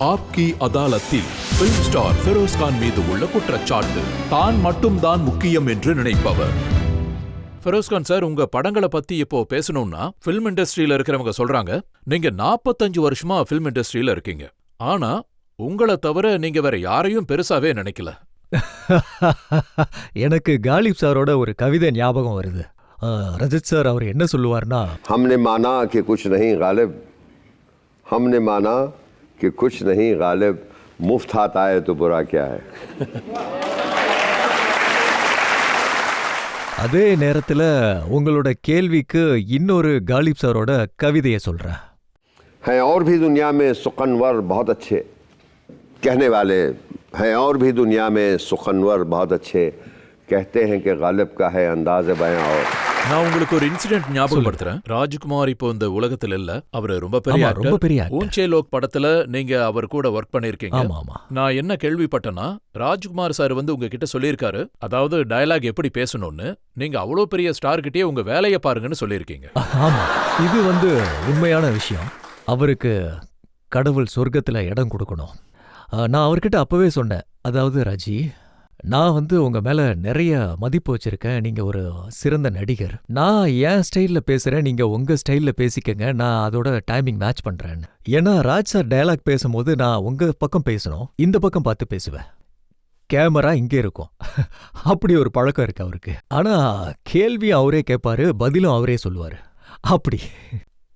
ஆப்கி அதாலத்தில் film star Feroz Khan மீது உள்ள குற்றச்சாட்டு. தான் மட்டும்தான் முக்கியம் என்று நினைப்பவர். ஃபெரோஸ் கான் சார், உங்க படங்களை பத்தி இப்போ பேசணும்னா பிலிம் இண்டஸ்ட்ரியில இருக்கிறவங்க சொல்றாங்க, நீங்க 45 வருஷமா பிலிம் இண்டஸ்ட்ரியில இருக்கீங்க, ஆனா உங்களை தவிர நீங்க வேற யாரையும் பெருசாவே நினைக்கல. எனக்கு காலிப் சாரோட ஒரு கவிதை ஞாபகம் வருது. ரஜத் சார் அவர் என்ன சொல்லுவார்னா, हमने माना कि कुछ नहीं गालिब, हमने माना कि कुछ नहीं गालिब, मुफ्त हाथ आए तो बुरा क्या है. அதே நேரத்துல உங்களோட கேள்விக்கு இன்னொரு காலிப் சாரோட கவிதையை சொல்றேன். हैं और भी दुनिया में सुखनवर बहुत अच्छे कहने वाले, हैं और भी दुनिया में सुखनवर बहुत अच्छे कहते हैं कि गालिब का है अंदाज़ बयां. और நான் உங்களுக்கு ஒரு இன்சிடென்ட் ஞாபகப்படுத்துறேன். ராஜ்குமார் இப்போ இந்த உலகத்துல இல்ல, அவரு ரொம்ப பெரிய ஆக்டர். ஊஞ்சே லோக் படத்துல நீங்க அவர் கூட ஒர்க் பண்ணிருக்கீங்க. நான் என்ன கேள்விப்பட்டேன்னா, ராஜ்குமார் சார் உங்ககிட்ட சொல்லியிருக்காரு, அதாவது டயலாக் எப்படி பேசணும்னு. நீங்க அவ்வளவு பெரிய ஸ்டார் கிட்டே உங்க வேலையை பாருங்கன்னு சொல்லியிருக்கீங்க. ஆமா, இது உண்மையான விஷயம். அவருக்கு கடவுள் சொர்க்கத்துல இடம் கொடுக்கணும். நான் அவர்கிட்ட அப்பவே சொன்னேன், அதாவது ராஜி, நான் உங்க மேல நிறைய மதிப்பு வச்சிருக்கேன். நீங்க ஒரு சிறந்த நடிகர். நான் என் ஸ்டைல்ல பேசுறேன், நீங்க உங்க ஸ்டைல்ல பேசிக்கங்க. நான் அதோட டைமிங் மேட்ச் பண்றேன். ஏன்னா ராஜ் சார் டயலாக் பேசும்போது நான் உங்க பக்கம் பேசணும், இந்த பக்கம் பார்த்து பேசுவேன். கேமரா இங்கே இருக்கும். அப்படி ஒரு பழக்கம் இருக்கு அவருக்கு. ஆனா கேள்வியும் அவரே கேட்பாரு, பதிலும் அவரே சொல்லுவாரு. அப்படி,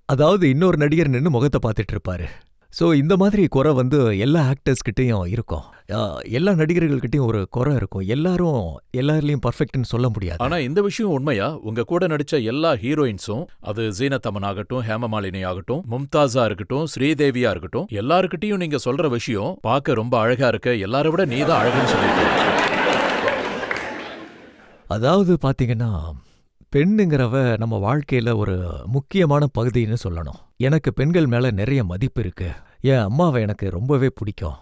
அதாவது இன்னொரு நடிகர் நின்று முகத்தை பார்த்துட்டு இருப்பாரு. ஸோ இந்த மாதிரி குறை எல்லா ஆக்டர்ஸ்கிட்டையும் இருக்கும். எல்லா நடிகர்கள்கிட்டையும் ஒரு குறை இருக்கும். எல்லாருலயும் பர்ஃபெக்ட்னு சொல்ல முடியாது. ஆனா இந்த விஷயம் உண்மையா? உங்க கூட நடிச்ச எல்லா ஹீரோயின்ஸும், அது ஜீனத் அமன் ஆகட்டும், ஹேமமாலினி ஆகட்டும், மும்தாஸா இருக்கட்டும், ஸ்ரீதேவியா இருக்கட்டும், எல்லாருக்கிட்டையும் நீங்க சொல்ற விஷயம், பார்க்க ரொம்ப அழகா இருக்க, எல்லாரை விட நீதான் அழகுன்னு சொல்லிருக்க. அதாவது பாத்தீங்கன்னா, பெண்ணுங்கிறவ நம்ம வாழ்க்கையில ஒரு முக்கியமான பகுதின்னு சொல்லணும். எனக்கு பெண்கள் மேல நிறைய மதிப்பு இருக்கு. என் அம்மாவை எனக்கு ரொம்பவே பிடிக்கும்.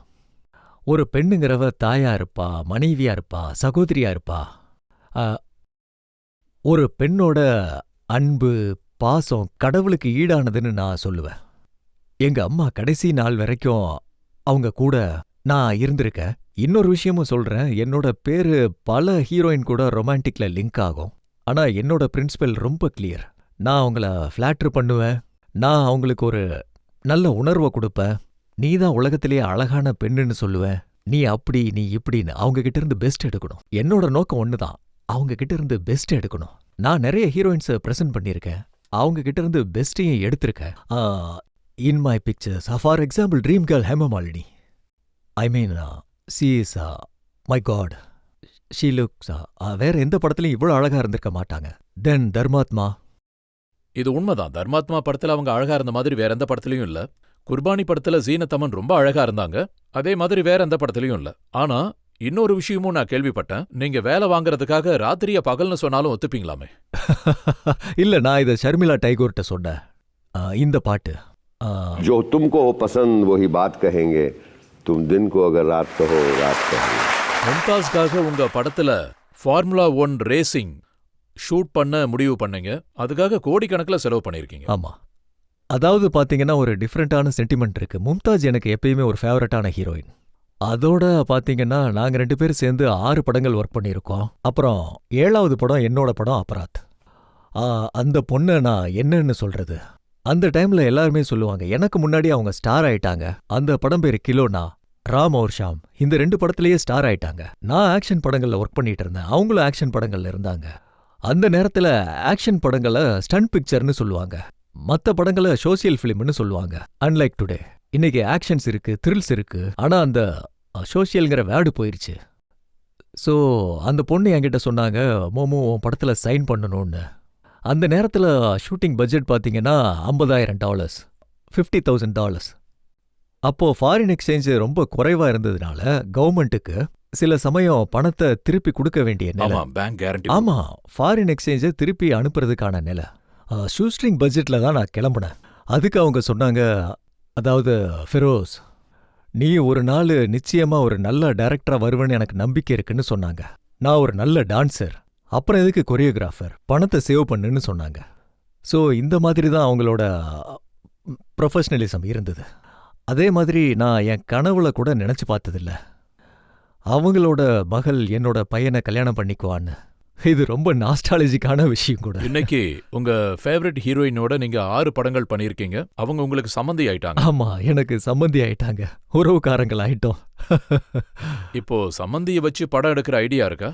ஒரு பெண்ணுங்கிறவ தாயா இருப்பா, மனைவியா இருப்பா, சகோதரியா இருப்பா. ஒரு பெண்ணோட அன்பு, பாசம் கடவுளுக்கு ஈடானதுன்னு நான் சொல்லுவேன். எங்க அம்மா கடைசி நாள் வரைக்கும் அவங்க கூட நான் இருந்திருக்கேன். இன்னொரு விஷயமும் சொல்றேன், என்னோட பேரு பல ஹீரோயின் கூட ரொமான்டிக்ல லிங்க் ஆகும். ஆனா என்னோட பிரின்சிபல் ரொம்ப கிளியர். நான் அவங்கள ஃபிளாட்டர் பண்ணுவேன், நான் அவங்களுக்கு ஒரு நல்ல உணர்வை கொடுப்பேன். நீ தான் உலகத்திலேயே அழகான பெண்ணுன்னு சொல்லுவேன். நீ அப்படி, நீ இப்படின்னு அவங்க கிட்ட இருந்து பெஸ்ட் எடுக்கணும். என்னோட நோக்கம் ஒண்ணுதான், அவங்க கிட்ட இருந்து பெஸ்ட் எடுக்கணும். நான் நிறைய ஹீரோயின்ஸை பிரசன்ட் பண்ணியிருக்கேன், அவங்க கிட்ட இருந்து பெஸ்ட்டையும் எடுத்திருக்கேன். In my pictures, for example dream girl Hema Malini, I mean she is my god. She looks, வேற எந்த படத்துலயும் இவ்வளவு அழகா இருந்திருக்க மாட்டாங்க. தென் தர்மாத்மா, இது உண்மைதான். தர்மாத்மா படத்துல அவங்க அழகா இருந்த மாதிரி வேற எந்த படத்துலயும் இல்ல. குர்பானி படத்துல ஜீனத் அமன் ரொம்ப அழகா இருந்தாங்க, அதே மாதிரி வேற எந்த படத்துலயும் இல்ல. ஆனா இன்னொரு விஷயமும் நான் கேள்விப்பட்டேன், நீங்க வேலை வாங்குறதுக்காக ராத்திரிய பகல்னு சொன்னாலும் ஒத்துப்பீங்களாமே? இல்ல, நான் இதை ஷர்மிளா டைகோர்ட்ட சொன்னேன். இந்த பாட்டு, जो तुमको पसंद वही बात कहेंगे, तुम दिन को अगर रात कहो रात कहेंगे. மும்தாஸ்காக உங்க படத்துல ஃபார்முலா 1 ரேசிங் ஷூட் பண்ண முடிவு பண்ணீங்க. அதுக்காக கோடிக்கணக்கில் செலவு பண்ணிருக்கீங்க. ஆமா, அதாவது பாத்தீங்கன்னா ஒரு டிஃப்ரெண்டான சென்டிமெண்ட் இருக்கு. மும்தாஜ் எனக்கு எப்பயுமே ஒரு ஃபேவரட்டான ஹீரோயின். அதோட பாத்தீங்கன்னா நாங்க 2 பேரும் சேர்ந்து 6 படங்கள் ஒர்க் பண்ணியிருக்கோம். அப்புறம் 7வது படம் என்னோட படம் அபராத். அந்த பொண்ணை நான் என்னன்னு சொல்றது, அந்த டைம்ல எல்லாருமே சொல்லுவாங்க, எனக்கு முன்னாடி அவங்க ஸ்டார் ஆயிட்டாங்க. அந்த படம் பேரு கிலோனா, ராம் और ஷாம், இந்த 2 படத்திலேயே ஸ்டார் ஆயிட்டாங்க. நான் ஆக்ஷன் படங்கள்ல ஒர்க் பண்ணிட்டு இருந்தேன், அவங்களும் ஆக்ஷன் படங்கள்ல இருந்தாங்க. அந்த நேரத்துல ஆக்ஷன் படங்களை ஸ்டண்ட் பிக்சர்னு சொல்லுவாங்க, மற்ற படங்களை சோசியல் ஃபிலிம்னு சொல்லுவாங்க. அன்லைக் டுடே, இன்னைக்கு ஆக்ஷன்ஸ் இருக்கு, த்ரில்ஸ் இருக்கு, ஆனா அந்த சோசியல்ங்கிற வேர்டு போயிருச்சு. ஸோ அந்த பொண்ணு என்கிட்ட சொன்னாங்க, மோமோ உன் படத்துல சைன் பண்ணணும்னு. அந்த நேரத்துல ஷூட்டிங் பட்ஜெட் பாத்தீங்கன்னா $50,000, $50,000. அப்போ ஃபாரின் எக்ஸ்சேஞ்ச் ரொம்ப குறைவா இருந்ததுனால கவர்மெண்ட்டுக்கு சில சமயம் பணத்தை திருப்பி கொடுக்க வேண்டிய நிலை. ஆமா, ஃபாரின் எக்ஸ்சேஞ்சை திருப்பி அனுப்புறதுக்கான நிலை. ஷூஸ்ட்ரிங் பட்ஜெட்ல தான் நான் கிளம்புனேன். அதுக்கு அவங்க சொன்னாங்க, அதாவது ஃபெரோஸ், நீ ஒரு நாள் நிச்சயமா ஒரு நல்ல டைரக்டரா வருவேன்னு எனக்கு நம்பிக்கை இருக்குன்னு சொன்னாங்க. நான் ஒரு நல்ல டான்சர், அப்புறம் எதுக்கு கொரியோகிராஃபர், பணத்தை சேவ் பண்ணுன்னு சொன்னாங்க. ஸோ இந்த மாதிரி தான் அவங்களோட ப்ரொஃபஷனலிசம் இருந்தது. அதே மாதிரி நான் என் கனவுல கூட நினைச்சு பார்த்ததில்ல அவங்களோட மகள் என்னோட பையனை கல்யாணம் பண்ணிக்குவான்னு. இது ரொம்ப நாஸ்டாலஜிக்கான விஷயம் கூட. இன்னைக்கு உங்க ஃபேவரட் ஹீரோயினோட நீங்க 6 படங்கள் பண்ணிருக்கீங்க. அவங்க உங்களுக்கு சம்மந்தி ஆயிட்டாங்க. ஆமா, எனக்கு சம்மந்தி ஆயிட்டாங்க, உறவுக்காரங்கள் ஆயிட்டோம். இப்போ சம்மந்தியை வச்சு படம் எடுக்கிற ஐடியா இருக்கா?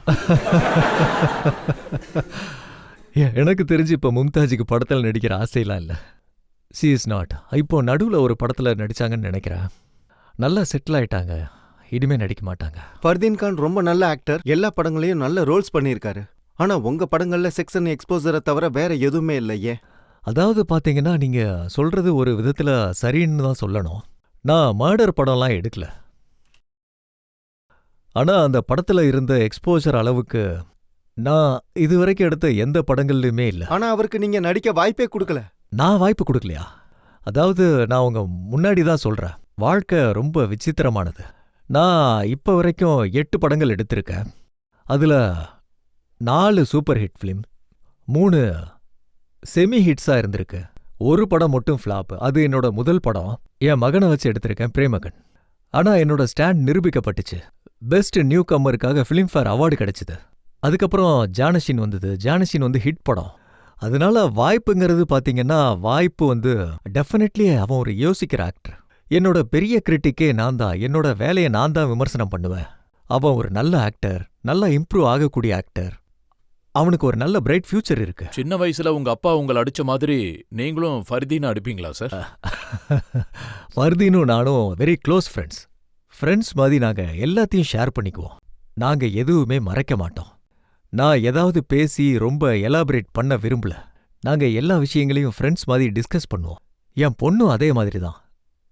எனக்கு தெரிஞ்சு இப்ப மும்தாஜுக்கு படத்துல நடிக்கிற ஆசையெல்லாம் இல்ல. She is not. இப்போ நடுவுல ஒரு படத்துல நடிச்சாங்கன்னு நினைக்கிறேன். நல்லா செட்டில் ஆயிட்டாங்க, இனிமே நடிக்க மாட்டாங்க. ஃபர்தீன் கான் ரொம்ப நல்ல ஆக்டர், எல்லா படங்களையும் நல்ல ரோல்ஸ் பண்ணியிருக்காரு. ஆனா உங்க படங்கள்ல செக்ஸ் அண்ட் எக்ஸ்போசரை தவிர வேற எதுவுமே இல்லையே. அதாவது பாத்தீங்கன்னா நீங்க சொல்றது ஒரு விதத்துல சரின்னு தான் சொல்லணும். நான் மர்டர் படம்லாம் எடுக்கல, ஆனா அந்த படத்துல இருந்த எக்ஸ்போஜர் அளவுக்கு நான் இதுவரைக்கும் எடுத்த எந்த படங்கள்லயுமே இல்ல. ஆனா அவருக்கு நீங்க நடிக்க வாய்ப்பே கொடுக்கல. நான் வாய்ப்பு கொடுக்கலையா? அதாவது நான் உங்க முன்னாடி தான் சொல்றேன், வாழ்க்கை ரொம்ப விசித்திரமானது. நான் இப்ப வரைக்கும் 8 படங்கள் எடுத்திருக்கேன். அதுல 4 சூப்பர் ஹிட் ஃபிலிம், 3 செமி ஹிட்ஸா இருந்திருக்கு, ஒரு படம் மட்டும் ஃப்ளாப். அது என்னோட முதல் படம். என் மகனை வச்சு எடுத்திருக்கேன், பிரேமகன். ஆனா என்னோட ஸ்டாண்ட் நிரூபிக்கப்பட்டுச்சு. பெஸ்ட் நியூ கம்மருக்காக ஃபிலிம்ஃபேர் அவார்டு கிடைச்சது. அதுக்கப்புறம் ஜானஷின் வந்தது. ஜானஷின் ஹிட் படம். அதனால வாய்ப்புங்கிறது பாத்தீங்கன்னா வாய்ப்பு டெஃபினெட்லி அவன் ஒரு யோசிக்கிற ஆக்டர். என்னோட பெரிய கிரிட்டிக்கே நான் தான். என்னோட வேலையை நான் தான் விமர்சனம் பண்ணுவேன். அவன் ஒரு நல்ல ஆக்டர், நல்லா இம்ப்ரூவ் ஆகக்கூடிய ஆக்டர். அவனுக்கு ஒரு நல்ல பிரைட் ஃபியூச்சர் இருக்கு. சின்ன வயசுல உங்க அப்பா உங்களை அடிச்ச மாதிரி நீங்களும் ஃபர்தீனை அடிப்பீங்களா சார்? ஃபர்தீனும் நானும் வெரி க்ளோஸ் ஃப்ரெண்ட்ஸ். ஃப்ரெண்ட்ஸ் மாதிரி நாங்க எல்லாத்தையும் ஷேர் பண்ணிக்குவோம். நாங்க எதுவுமே மறைக்க மாட்டோம். நான் ஏதாவது பேசி ரொம்ப எலாபரேட் பண்ண விரும்பல. நாங்க எல்லா விஷயங்களையும் ஃப்ரெண்ட்ஸ் மாதிரி டிஸ்கஸ் பண்ணுவோம். என் பொண்ணும் அதே மாதிரி தான்.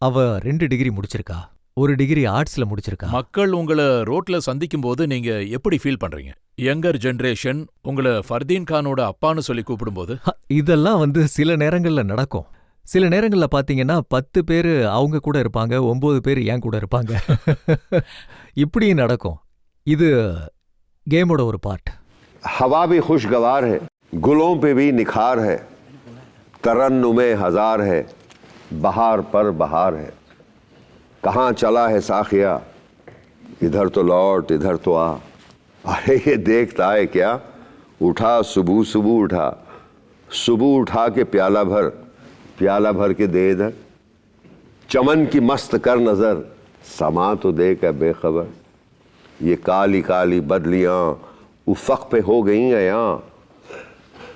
அவ 2 டிகிரி முடிச்சிருக்கா, 1 டிகிரி ஆர்ட்ஸ்ல முடிச்சிருக்கா. மக்கள் உங்களை ரோட்ல சந்திக்கும் போது நீங்க எப்படி ஃபீல் பண்றீங்க? யங்கர் ஜெனரேஷன் உங்களை ஃபர்தீன் கானோட அப்பான்னு சொல்லி கூப்பிடும்போது? இதெல்லாம் சில நேரங்கள்ல நடக்கும். சில நேரங்கள்ல பாத்தீங்கன்னா 10 பேரு அவங்க கூட இருப்பாங்க, 9 பேர் என் கூட இருப்பாங்க. இப்படியும் நடக்கும். இது கேமோட ஒரு பார்ட். हवा भी खुशगवार है, गुलों पे भी निखार है, तरन्नुमे हजार है, बहार पर बहार है. कहाँ चला है साखिया, इधर तो लौट इधर तो आ. अरे ये देखता है क्या, उठा सुबह सुबह उठा, सुबह उठा के प्याला भर के दे इधर. चमन की मस्त कर नजर, समा तो दे क्या बेखबर. ये काली काली बदलियां उफ़क़ पे हो गई हैं यहाँ.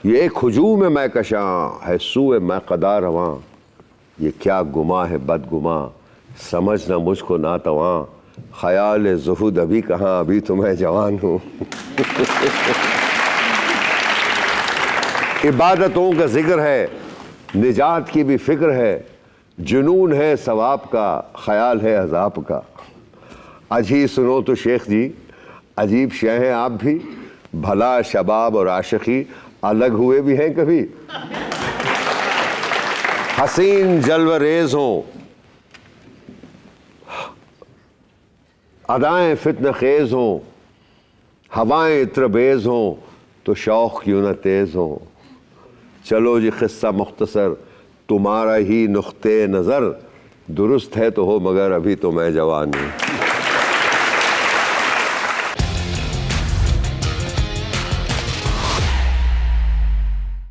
ये एक हुजूम में मैं कशां है, सूए मैं कदा रवां. ये क्या गुमा है बदगुमा, समझना मुझको ना तवां. ख्याल ज़ुहुद अभी कहाँ, अभी तो मैं जवान हूँ. इबादतों का जिक्र है, निजात की भी फिक्र है. जुनून है सवाब का, ख्याल है अजाब का. अजी सुनो तो शेख जी, अजीब शय हैं आप भी. भला शबाब और आशिकी अलग हुए भी हैं कभी. हसीन जलवरेज हों, अदाएं फित्न खेज हों, हवाएं इत्रबेज हों, तो शौक क्यों न तेज हों. चलो जी किस्सा मुख्तसर, तुम्हारा ही नुख्ते नज़र. दुरुस्त है तो हो मगर अभी तो मैं जवान हूँ.